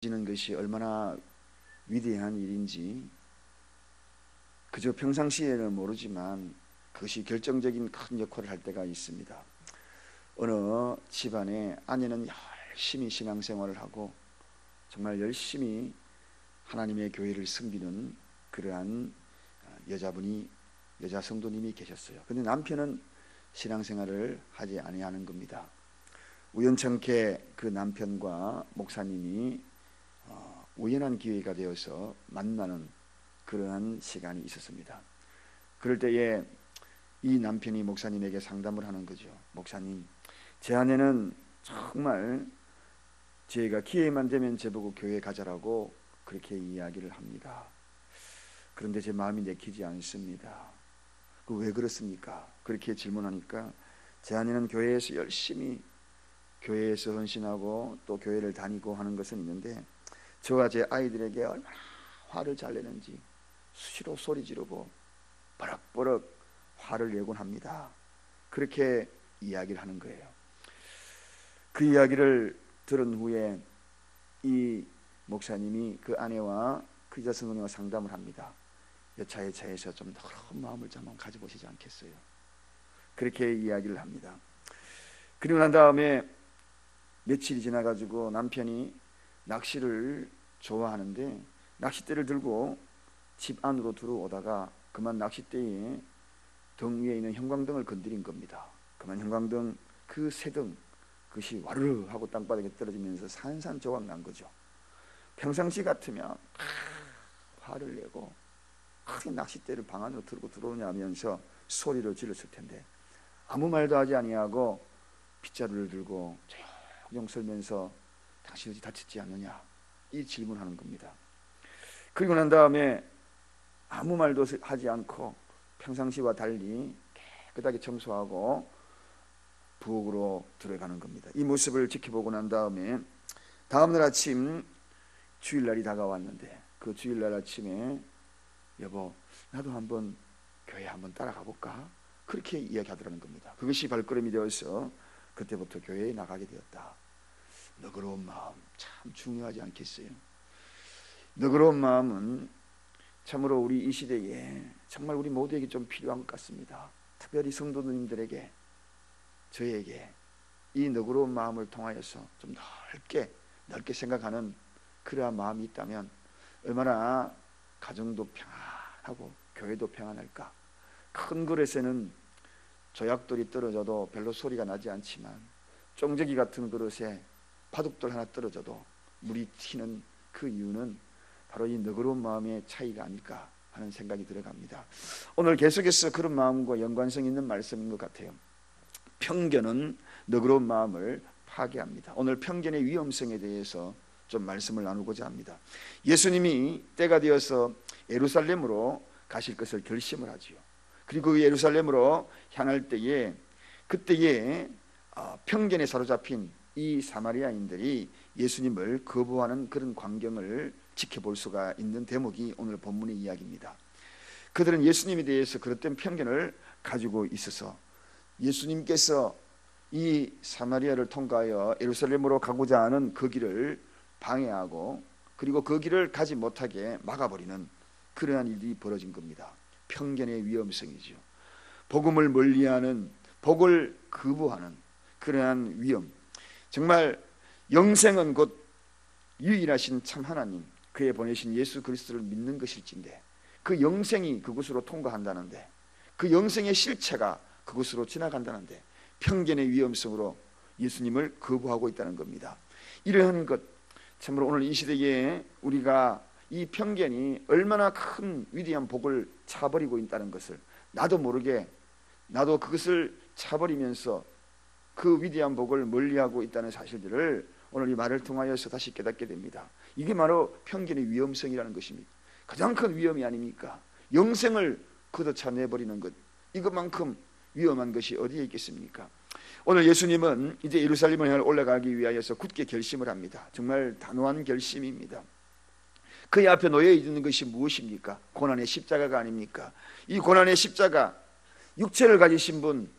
지는 것이 얼마나 위대한 일인지 그저 평상시에는 모르지만 그것이 결정적인 큰 역할을 할 때가 있습니다. 어느 집안에 아내는 열심히 신앙생활을 하고 정말 열심히 하나님의 교회를 섬기는 그러한 여자 성도님이 계셨어요. 그런데 남편은 신앙생활을 하지 아니하는 겁니다. 우연찮게 그 남편과 목사님이 우연한 기회가 되어서 만나는 그러한 시간이 있었습니다. 그럴 때에 이 남편이 목사님에게 상담을 하는 거죠. 목사님, 제 아내는 정말 제가 기회만 되면 저보고 교회 가자라고 그렇게 이야기를 합니다. 그런데 제 마음이 내키지 않습니다. 왜 그렇습니까? 그렇게 질문하니까 제 아내는 교회에서 열심히 교회에서 헌신하고 또 교회를 다니고 하는 것은 있는데 저와 제 아이들에게 얼마나 화를 잘 내는지 수시로 소리 지르고 버럭버럭 화를 내곤 합니다. 그렇게 이야기를 하는 거예요. 그 이야기를 들은 후에 이 목사님이 그 아내와 그 여자 성도님과 상담을 합니다. 여차에 차에서 좀 더 그런 마음을 좀 한번 가져보시지 않겠어요? 그렇게 이야기를 합니다. 그리고 난 다음에 며칠이 지나가지고 남편이 낚시를 좋아하는데 낚싯대를 들고 집 안으로 들어오다가 그만 낚싯대에 등 위에 있는 형광등을 건드린 겁니다. 그만 형광등 그 새등 그것이 와르르 하고 땅바닥에 떨어지면서 산산조각 난 거죠. 평상시 같으면 화를 내고 어떻게 낚싯대를 방 안으로 들고 들어오냐면서 소리를 질렀을 텐데 아무 말도 하지 아니하고 빗자루를 들고 조용 설면서 당신 어디 다쳤지 않느냐 이 질문하는 겁니다. 그리고 난 다음에 아무 말도 하지 않고 평상시와 달리 깨끗하게 청소하고 부엌으로 들어가는 겁니다. 이 모습을 지켜보고 난 다음에 다음날 아침 주일날이 다가왔는데 그 주일날 아침에 여보 나도 한번 교회 한번 따라가 볼까? 그렇게 이야기하더라는 겁니다. 그것이 발걸음이 되어서 그때부터 교회에 나가게 되었다. 너그러운 마음 참 중요하지 않겠어요? 너그러운 마음은 참으로 우리 이 시대에 정말 우리 모두에게 좀 필요한 것 같습니다. 특별히 성도님들에게 저에게 이 너그러운 마음을 통하여서 좀 넓게 생각하는 그러한 마음이 있다면 얼마나 가정도 평안하고 교회도 평안할까. 큰 그릇에는 조약돌이 떨어져도 별로 소리가 나지 않지만 쫑저기 같은 그릇에 바둑돌 하나 떨어져도 물이 튀는 그 이유는 바로 이 너그러운 마음의 차이가 아닐까 하는 생각이 들어갑니다. 오늘 계속해서 그런 마음과 연관성 있는 말씀인 것 같아요. 편견은 너그러운 마음을 파괴합니다. 오늘 편견의 위험성에 대해서 좀 말씀을 나누고자 합니다. 예수님이 때가 되어서 예루살렘으로 가실 것을 결심을 하지요. 그리고 그 예루살렘으로 향할 때에 그때에 편견에 사로잡힌 이 사마리아인들이 예수님을 거부하는 그런 광경을 지켜볼 수가 있는 대목이 오늘 본문의 이야기입니다. 그들은 예수님에 대해서 그릇된 편견을 가지고 있어서 예수님께서 이 사마리아를 통과하여 예루살렘으로 가고자 하는 그 길을 방해하고 그리고 그 길을 가지 못하게 막아버리는 그러한 일이 벌어진 겁니다. 편견의 위험성이죠. 복음을 멀리하는, 복을 거부하는 그러한 위험. 정말 영생은 곧 유일하신 참 하나님, 그의 보내신 예수 그리스도를 믿는 것일진데 그 영생이 그곳으로 통과한다는데 그 영생의 실체가 그곳으로 지나간다는데 편견의 위험성으로 예수님을 거부하고 있다는 겁니다. 이러한 것 참으로 오늘 이 시대에 우리가 이 편견이 얼마나 큰 위대한 복을 차버리고 있다는 것을 나도 모르게 나도 그것을 차버리면서 그 위대한 복을 멀리하고 있다는 사실들을 오늘 이 말을 통하여서 다시 깨닫게 됩니다. 이게 바로 편견의 위험성이라는 것입니다. 가장 큰 위험이 아닙니까? 영생을 걷어차내버리는 것, 이것만큼 위험한 것이 어디에 있겠습니까? 오늘 예수님은 이제 예루살렘을 향해 올라가기 위하여서 굳게 결심을 합니다. 정말 단호한 결심입니다. 그의 앞에 놓여 있는 것이 무엇입니까? 고난의 십자가가 아닙니까? 이 고난의 십자가, 육체를 가지신 분,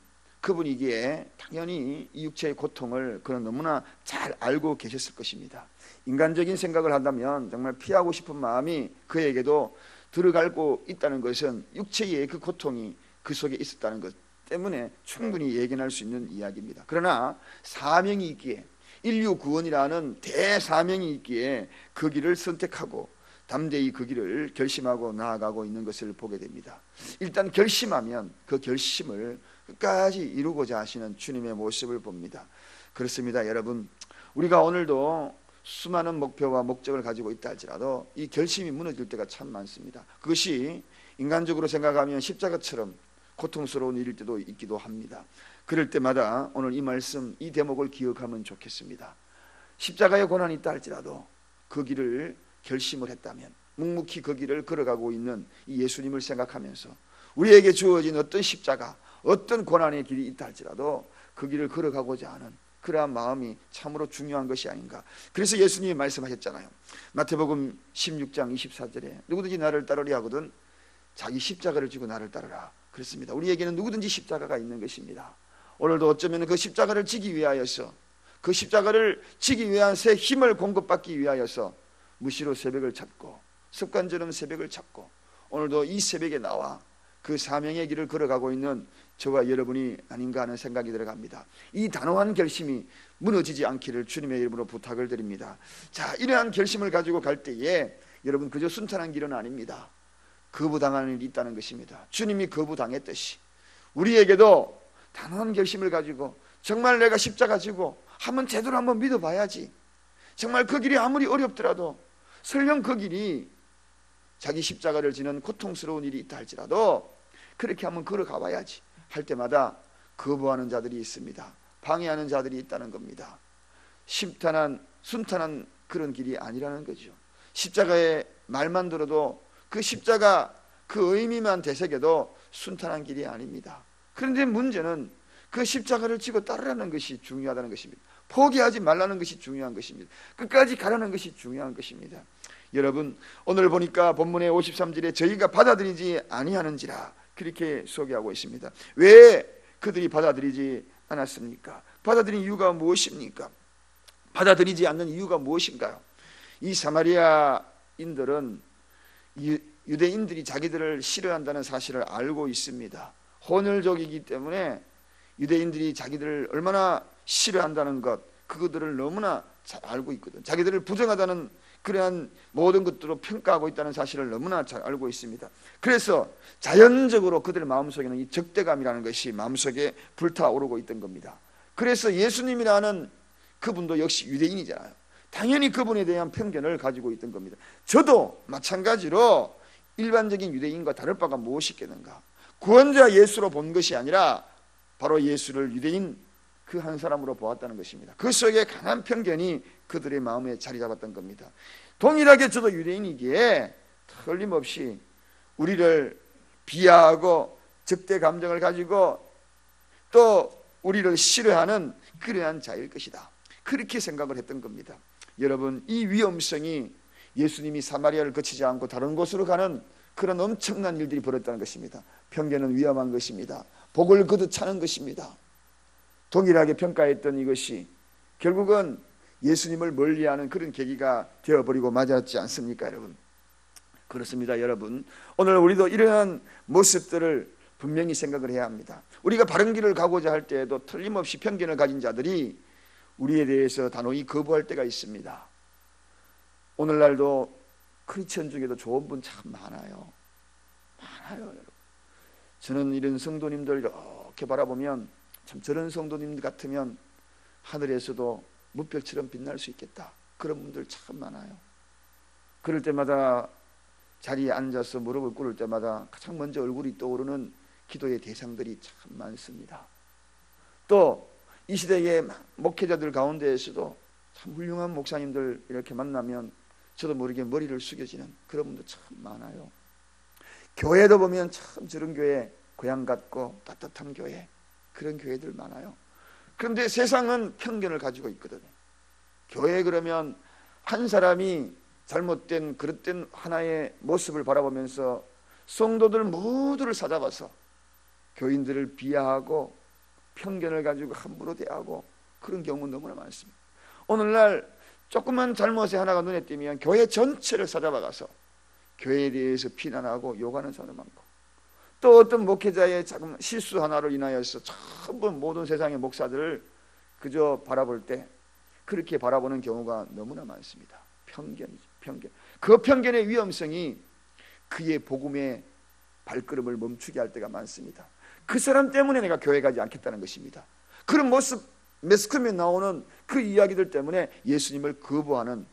그분이기에 당연히 이 육체의 고통을 그는 너무나 잘 알고 계셨을 것입니다. 인간적인 생각을 한다면 정말 피하고 싶은 마음이 그에게도 들어가고 있다는 것은 육체의 그 고통이 그 속에 있었다는 것 때문에 충분히 예견할 수 있는 이야기입니다. 그러나 사명이 있기에, 인류 구원이라는 대사명이 있기에 그 길을 선택하고 담대히 그 길을 결심하고 나아가고 있는 것을 보게 됩니다. 일단 결심하면 그 결심을 끝까지 이루고자 하시는 주님의 모습을 봅니다. 그렇습니다. 여러분, 우리가 오늘도 수많은 목표와 목적을 가지고 있다 할지라도 이 결심이 무너질 때가 참 많습니다. 그것이 인간적으로 생각하면 십자가처럼 고통스러운 일일 때도 있기도 합니다. 그럴 때마다 오늘 이 말씀, 이 대목을 기억하면 좋겠습니다. 십자가의 고난이 있다 할지라도 그 길을 결심을 했다면, 묵묵히 그 길을 걸어가고 있는 이 예수님을 생각하면서 우리에게 주어진 어떤 십자가, 어떤 고난의 길이 있다 할지라도 그 길을 걸어가고자 하는 그러한 마음이 참으로 중요한 것이 아닌가. 그래서 예수님이 말씀하셨잖아요. 마태복음 16장 24절에 누구든지 나를 따르려 하거든 자기 십자가를 지고 나를 따르라. 그렇습니다. 우리에게는 누구든지 십자가가 있는 것입니다. 오늘도 어쩌면 그 십자가를 지기 위하여서, 그 십자가를 지기 위한 새 힘을 공급받기 위하여서 무시로 새벽을 찾고 습관처럼 새벽을 찾고 오늘도 이 새벽에 나와 그 사명의 길을 걸어가고 있는 저와 여러분이 아닌가 하는 생각이 들어갑니다. 이 단호한 결심이 무너지지 않기를 주님의 이름으로 부탁을 드립니다. 자, 이러한 결심을 가지고 갈 때에 여러분 그저 순탄한 길은 아닙니다. 거부당하는 일이 있다는 것입니다. 주님이 거부당했듯이 우리에게도 단호한 결심을 가지고 정말 내가 십자가 지고 한번 제대로 한번 믿어봐야지, 정말 그 길이 아무리 어렵더라도 설령 그 길이 자기 십자가를 지는 고통스러운 일이 있다 할지라도 그렇게 한번 걸어가 봐야지 할 때마다 거부하는 자들이 있습니다. 방해하는 자들이 있다는 겁니다. 순탄한 그런 길이 아니라는 거죠. 십자가의 말만 들어도 그 십자가 그 의미만 되새겨도 순탄한 길이 아닙니다. 그런데 문제는 그 십자가를 지고 따르라는 것이 중요하다는 것입니다. 포기하지 말라는 것이 중요한 것입니다. 끝까지 가라는 것이 중요한 것입니다. 여러분, 오늘 보니까 본문의 53절에 저희가 받아들이지 아니하는지라 그렇게 소개하고 있습니다. 왜 그들이 받아들이지 않았습니까? 받아들인 이유가 무엇입니까? 받아들이지 않는 이유가 무엇인가요? 이 사마리아인들은 유대인들이 자기들을 싫어한다는 사실을 알고 있습니다. 혼혈족이기 때문에 유대인들이 자기들을 얼마나 싫어한다는 것, 그것들을 너무나 잘 알고 있거든. 자기들을 부정하다는 그러한 모든 것들로 평가하고 있다는 사실을 너무나 잘 알고 있습니다. 그래서 자연적으로 그들 마음속에는 이 적대감이라는 것이 마음속에 불타오르고 있던 겁니다. 그래서 예수님이라는 그분도 역시 유대인이잖아요. 당연히 그분에 대한 편견을 가지고 있던 겁니다. 저도 마찬가지로 일반적인 유대인과 다를 바가 무엇이 있겠는가. 구원자 예수로 본 것이 아니라 바로 예수를 유대인 그 한 사람으로 보았다는 것입니다. 그 속에 강한 편견이 그들의 마음에 자리 잡았던 겁니다. 동일하게 저도 유대인이기에 틀림없이 우리를 비하하고 적대 감정을 가지고 또 우리를 싫어하는 그러한 자일 것이다, 그렇게 생각을 했던 겁니다. 여러분, 이 위험성이 예수님이 사마리아를 거치지 않고 다른 곳으로 가는 그런 엄청난 일들이 벌어졌다는 것입니다. 편견은 위험한 것입니다. 복을 거듭 차는 것입니다. 동일하게 평가했던 이것이 결국은 예수님을 멀리하는 그런 계기가 되어버리고 맞았지 않습니까, 여러분? 그렇습니다, 여러분. 오늘 우리도 이러한 모습들을 분명히 생각을 해야 합니다. 우리가 바른 길을 가고자 할 때에도 틀림없이 편견을 가진 자들이 우리에 대해서 단호히 거부할 때가 있습니다. 오늘날도 크리스천 중에도 좋은 분 참 많아요. 여러분. 저는 이런 성도님들 이렇게 바라보면 참 저런 성도님들 같으면 하늘에서도 무별처럼 빛날 수 있겠다, 그런 분들 참 많아요. 그럴 때마다 자리에 앉아서 무릎을 꿇을 때마다 가장 먼저 얼굴이 떠오르는 기도의 대상들이 참 많습니다. 또 이 시대의 목회자들 가운데에서도 참 훌륭한 목사님들 이렇게 만나면 저도 모르게 머리를 숙여지는 그런 분들 참 많아요. 교회도 보면 참 저런 교회, 고향 같고 따뜻한 교회, 그런 교회들 많아요. 그런데 세상은 편견을 가지고 있거든요. 교회 그러면 한 사람이 잘못된 그릇된 하나의 모습을 바라보면서 성도들 모두를 사잡아서 교인들을 비하하고 편견을 가지고 함부로 대하고 그런 경우는 너무나 많습니다. 오늘날 조그만 잘못이 하나가 눈에 띄면 교회 전체를 사잡아가서 교회에 대해서 비난하고 욕하는 사람도 많고, 또 어떤 목회자의 작은 실수 하나로 인하여서 전부 모든 세상의 목사들을 그저 바라볼 때 그렇게 바라보는 경우가 너무나 많습니다. 편견이죠, 편견. 그 편견의 위험성이 그의 복음의 발걸음을 멈추게 할 때가 많습니다. 그 사람 때문에 내가 교회 가지 않겠다는 것입니다. 그런 모습, 매스컴에 나오는 그 이야기들 때문에 예수님을 거부하는,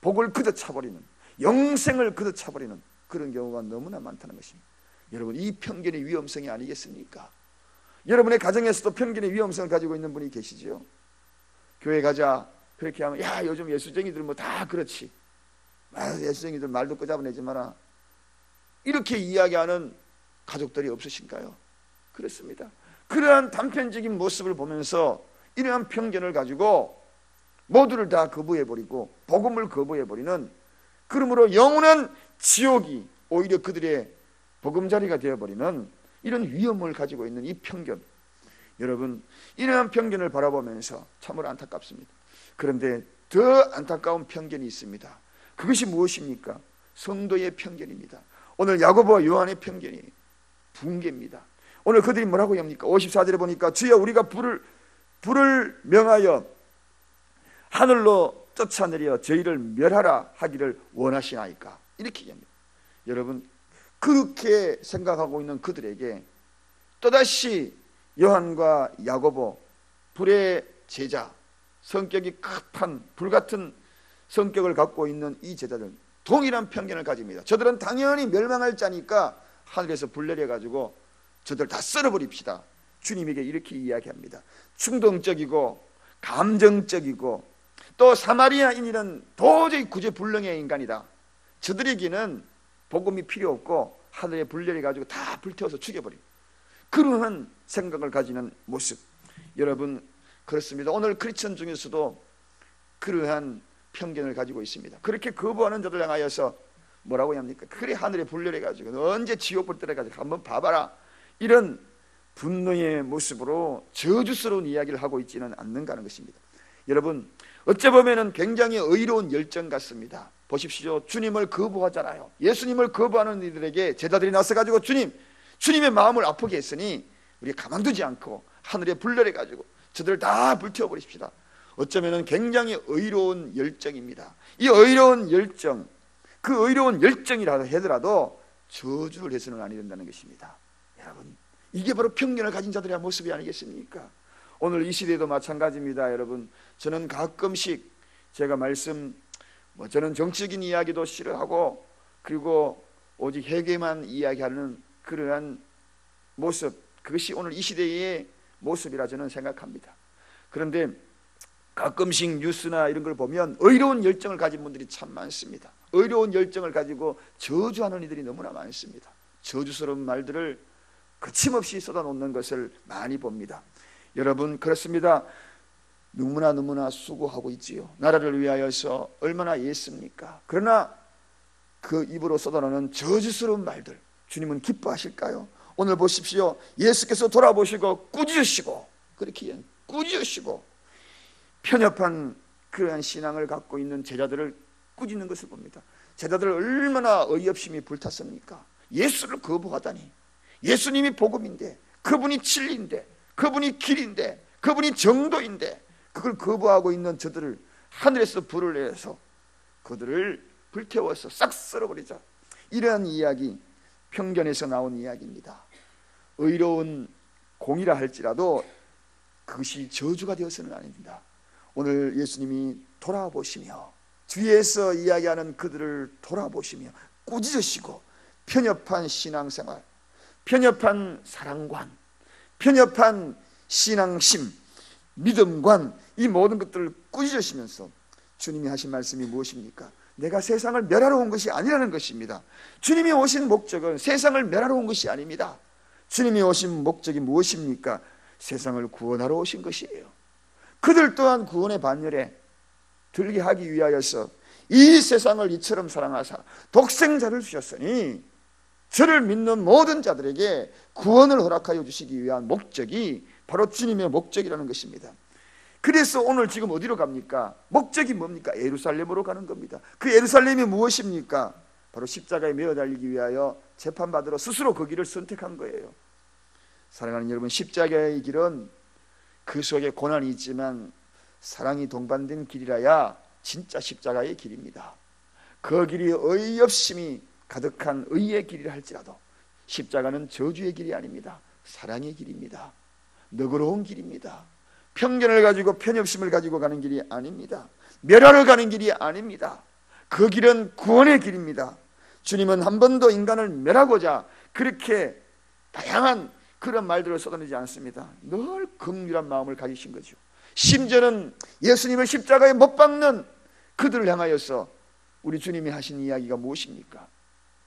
복을 걷어차버리는, 영생을 걷어차버리는 그런 경우가 너무나 많다는 것입니다. 여러분, 이 편견의 위험성이 아니겠습니까? 여러분의 가정에서도 편견의 위험성을 가지고 있는 분이 계시죠? 교회 가자 그렇게 하면, 야, 요즘 예수쟁이들 뭐 다 그렇지, 예수쟁이들 말도 끄잡아내지 마라, 이렇게 이야기하는 가족들이 없으신가요? 그렇습니다. 그러한 단편적인 모습을 보면서 이러한 편견을 가지고 모두를 다 거부해버리고 복음을 거부해버리는, 그러므로 영원한 지옥이 오히려 그들의 보금자리가 되어버리는 이런 위험을 가지고 있는 이 편견, 여러분, 이러한 편견을 바라보면서 참으로 안타깝습니다. 그런데 더 안타까운 편견이 있습니다. 그것이 무엇입니까? 성도의 편견입니다. 오늘 야고보와 요한의 편견이 붕괴입니다. 오늘 그들이 뭐라고 합니까? 54절에 보니까 주여 우리가 불을 명하여 하늘로 쫓아내려 저희를 멸하라 하기를 원하시나이까, 이렇게 얘기합니다. 여러분, 그렇게 생각하고 있는 그들에게 또다시 요한과 야고보, 불의 제자, 성격이 급한 불같은 성격을 갖고 있는 이 제자들, 동일한 편견을 가집니다. 저들은 당연히 멸망할 자니까 하늘에서 불 내려가지고 저들 다 썰어버립시다. 주님에게 이렇게 이야기합니다. 충동적이고 감정적이고 또 사마리아인이란 도저히 구제불능의 인간이다. 저들에게는 복음이 필요 없고 하늘에 불 내려가지고 다 불태워서 죽여버립니다. 그러한 생각을 가지는 모습, 여러분, 그렇습니다. 오늘 크리스천 중에서도 그러한 편견을 가지고 있습니다. 그렇게 거부하는 자들 향하여서 뭐라고 합니까? 그래, 하늘에 불 내려가지고 너 언제 지옥불 때려가지고 한번 봐봐라, 이런 분노의 모습으로 저주스러운 이야기를 하고 있지는 않는가 하는 것입니다. 여러분, 어찌 보면 굉장히 의로운 열정 같습니다. 보십시오. 주님을 거부하잖아요. 예수님을 거부하는 이들에게 제자들이 나서가지고 주님의 마음을 아프게 했으니 우리 가만두지 않고 하늘에 불 내려가지고 저들을 다 불태워버립시다. 어쩌면 굉장히 의로운 열정입니다. 이 의로운 열정, 그 의로운 열정이라도 하더라도 저주를 해서는 아니 된다는 것입니다. 여러분, 이게 바로 편견을 가진 자들의 모습이 아니겠습니까? 오늘 이 시대도 마찬가지입니다. 여러분, 저는 가끔씩 제가 저는 정치적인 이야기도 싫어하고, 그리고 오직 회개만 이야기하는 그러한 모습, 그것이 오늘 이 시대의 모습이라 저는 생각합니다. 그런데 가끔씩 뉴스나 이런 걸 보면 의로운 열정을 가진 분들이 참 많습니다. 의로운 열정을 가지고 저주하는 이들이 너무나 많습니다. 저주스러운 말들을 거침없이 쏟아놓는 것을 많이 봅니다. 여러분, 그렇습니다. 너무나 수고하고 있지요. 나라를 위하여서 얼마나 애씁니까? 그러나 그 입으로 쏟아내는 저주스러운 말들, 주님은 기뻐하실까요? 오늘 보십시오. 예수께서 돌아보시고 꾸짖으시고, 그렇게 꾸짖으시고 편협한 그러한 신앙을 갖고 있는 제자들을 꾸짖는 것을 봅니다. 제자들 얼마나 어이없음이 불탔습니까? 예수를 거부하다니. 예수님이 복음인데, 그분이 진리인데, 그분이 길인데, 그분이 정도인데, 그걸 거부하고 있는 저들을 하늘에서 불을 내서 그들을 불태워서 싹 썰어버리자. 이러한 이야기, 편견에서 나온 이야기입니다. 의로운 공이라 할지라도 그것이 저주가 되어서는 안 됩니다. 오늘 예수님이 돌아보시며 뒤에서 이야기하는 그들을 돌아보시며 꾸짖으시고 편협한 신앙생활, 편협한 사랑관, 편협한 신앙심, 믿음관, 이 모든 것들을 꾸짖으시면서 주님이 하신 말씀이 무엇입니까? 내가 세상을 멸하러 온 것이 아니라는 것입니다. 주님이 오신 목적은 세상을 멸하러 온 것이 아닙니다. 주님이 오신 목적이 무엇입니까? 세상을 구원하러 오신 것이에요. 그들 또한 구원의 반열에 들게 하기 위하여서 이 세상을 이처럼 사랑하사 독생자를 주셨으니 저를 믿는 모든 자들에게 구원을 허락하여 주시기 위한 목적이 바로 주님의 목적이라는 것입니다. 그래서 오늘 지금 어디로 갑니까? 목적이 뭡니까? 예루살렘으로 가는 겁니다. 그 예루살렘이 무엇입니까? 바로 십자가에 매어 달리기 위하여 재판받으러 스스로 그 길을 선택한 거예요. 사랑하는 여러분, 십자가의 길은 그 속에 고난이 있지만 사랑이 동반된 길이라야 진짜 십자가의 길입니다. 그 길이 의 없심이 가득한 의의 길이라 할지라도 십자가는 저주의 길이 아닙니다. 사랑의 길입니다. 너그러운 길입니다. 편견을 가지고 편협심을 가지고 가는 길이 아닙니다. 멸하러 가는 길이 아닙니다. 그 길은 구원의 길입니다. 주님은 한 번도 인간을 멸하고자 그렇게 다양한 그런 말들을 쏟아내지 않습니다. 늘 긍휼한 마음을 가지신 거죠. 심지어는 예수님을 십자가에 못 박는 그들을 향하여서 우리 주님이 하신 이야기가 무엇입니까?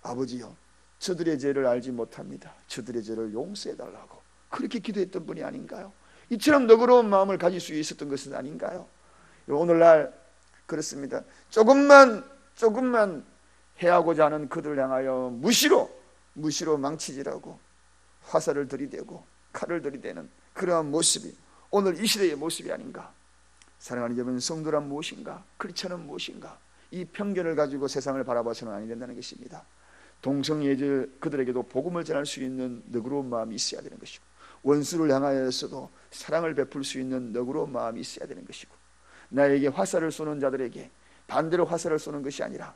아버지요, 저들의 죄를 알지 못합니다. 저들의 죄를 용서해달라고 그렇게 기도했던 분이 아닌가요? 이처럼 너그러운 마음을 가질 수 있었던 것은 아닌가요? 오늘날 그렇습니다. 조금만 해하고자 하는 그들을 향하여 무시로 망치질하고 화살을 들이대고 칼을 들이대는 그러한 모습이 오늘 이 시대의 모습이 아닌가? 사랑하는 여러분, 성도란 무엇인가? 크리스천은 무엇인가? 이 편견을 가지고 세상을 바라봐서는 아니 된다는 것입니다. 동성애자 그들에게도 복음을 전할 수 있는 너그러운 마음이 있어야 되는 것이고, 원수를 향하여서도 사랑을 베풀 수 있는 너그러운 마음이 있어야 되는 것이고, 나에게 화살을 쏘는 자들에게 반대로 화살을 쏘는 것이 아니라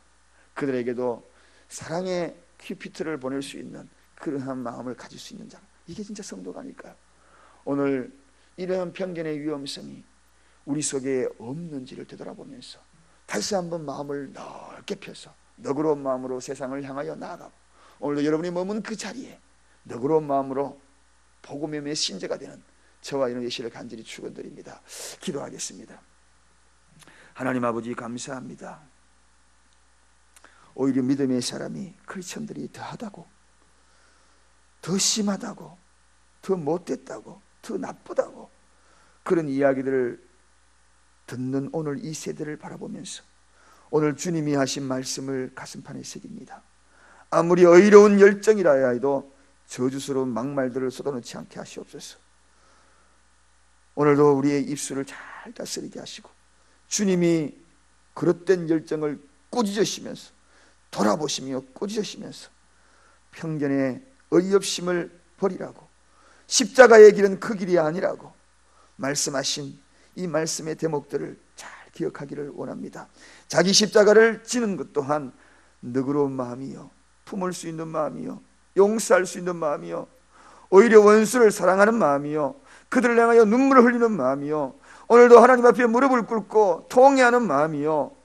그들에게도 사랑의 큐피트를 보낼 수 있는 그러한 마음을 가질 수 있는 자, 이게 진짜 성도가 아닐까요? 오늘 이러한 편견의 위험성이 우리 속에 없는지를 되돌아보면서 다시 한번 마음을 넓게 펴서 너그러운 마음으로 세상을 향하여 나아가고, 오늘도 여러분이 머문 그 자리에 너그러운 마음으로 복음의 메신저가 되는 저와 여러분의 시를 간절히 축원드립니다. 기도하겠습니다. 하나님 아버지, 감사합니다. 오히려 믿음의 사람이 크리스천들이 더하다고, 더 심하다고, 더 못됐다고, 더 나쁘다고 그런 이야기들을 듣는 오늘 이 세대를 바라보면서 오늘 주님이 하신 말씀을 가슴판에 새깁니다. 아무리 의로운 열정이라 해도 저주스러운 막말들을 쏟아놓지 않게 하시옵소서. 오늘도 우리의 입술을 잘 다스리게 하시고, 주님이 그릇된 열정을 꾸짖으시면서 돌아보시며 꾸짖으시면서 편견의 어이없심을 버리라고, 십자가의 길은 그 길이 아니라고 말씀하신 이 말씀의 대목들을 잘 기억하기를 원합니다. 자기 십자가를 지는 것 또한 너그러운 마음이요, 품을 수 있는 마음이요, 용서할 수 있는 마음이요, 오히려 원수를 사랑하는 마음이요, 그들을 향하여 눈물을 흘리는 마음이요, 오늘도 하나님 앞에 무릎을 꿇고 통회하는 마음이요,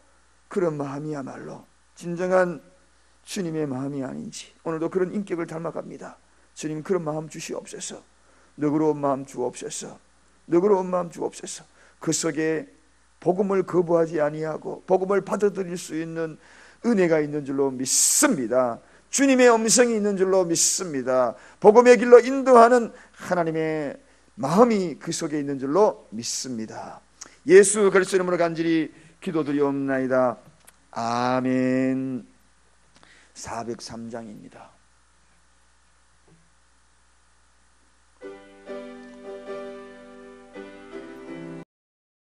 그런 마음이야말로 진정한 주님의 마음이 아닌지 오늘도 그런 인격을 닮아갑니다. 주님, 그런 마음 주시옵소서. 너그러운 마음 주옵소서. 너그러운 마음 주옵소서. 그 속에 복음을 거부하지 아니하고 복음을 받아들일 수 있는 은혜가 있는 줄로 믿습니다. 주님의 음성이 있는 줄로 믿습니다. 복음의 길로 인도하는 하나님의 마음이 그 속에 있는 줄로 믿습니다. 예수 그리스도 이름으로 간절히 기도드리옵나이다. 아멘. 403장입니다.